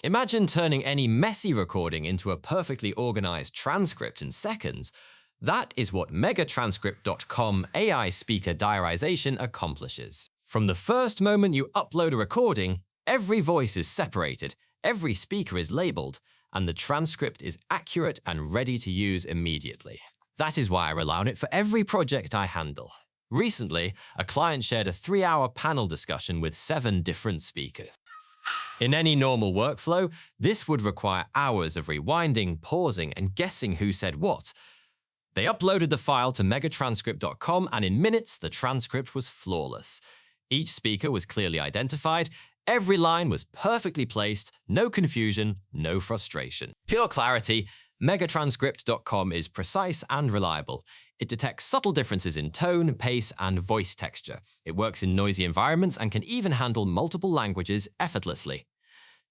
Imagine turning any messy recording into a perfectly organized transcript in seconds. That is what megatranscript.com AI speaker diarization accomplishes. From the first moment you upload a recording, every voice is separated, every speaker is labeled, and the transcript is accurate and ready to use immediately. That is why I rely on it for every project I handle. Recently, a client shared a 3-hour panel discussion with 7 different speakers. In any normal workflow, this would require hours of rewinding, pausing, and guessing who said what. They uploaded the file to megatranscript.com, and in minutes, the transcript was flawless. Each speaker was clearly identified, every line was perfectly placed, no confusion, no frustration. Pure clarity, megatranscript.com is precise and reliable. It detects subtle differences in tone, pace, and voice texture. It works in noisy environments and can even handle multiple languages effortlessly.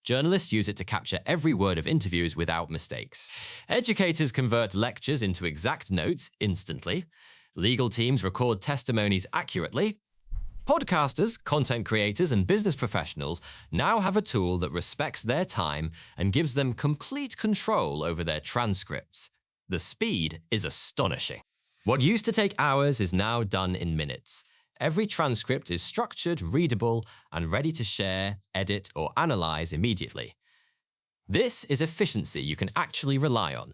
Journalists use it to capture every word of interviews without mistakes. Educators convert lectures into exact notes instantly. Legal teams record testimonies accurately. Podcasters, content creators, and business professionals now have a tool that respects their time and gives them complete control over their transcripts. The speed is astonishing. What used to take hours is now done in minutes. Every transcript is structured, readable, and ready to share, edit, or analyze immediately. This is efficiency you can actually rely on.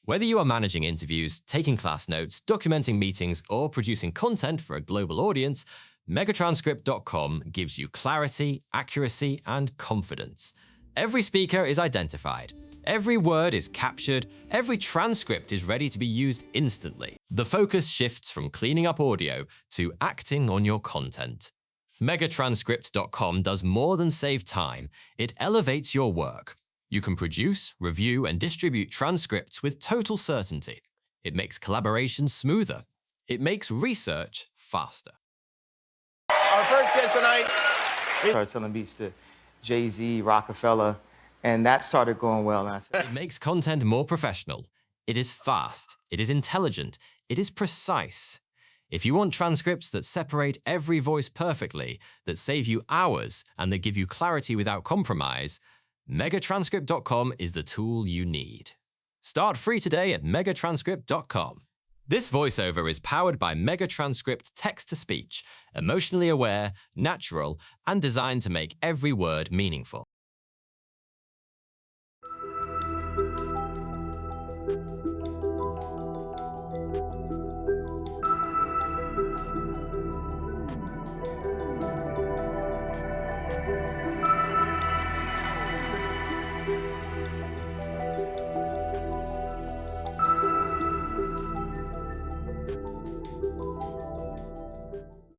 Whether you are managing interviews, taking class notes, documenting meetings, or producing content for a global audience, megatranscript.com gives you clarity, accuracy, and confidence. Every speaker is identified. Every word is captured. Every transcript is ready to be used instantly. The focus shifts from cleaning up audio to acting on your content. Megatranscript.com does more than save time. It elevates your work. You can produce, review, and distribute transcripts with total certainty. It makes collaboration smoother. It makes research faster. Our first guest tonight started selling beats to Jay-Z, Rockefeller, and that started going well. And I said, It makes content more professional. It is fast. It is intelligent. It is precise. If you want transcripts that separate every voice perfectly, that save you hours, and that give you clarity without compromise, megatranscript.com is the tool you need. Start free today at megatranscript.com. This voiceover is powered by Megatranscript text-to-speech, emotionally aware, natural, and designed to make every word meaningful.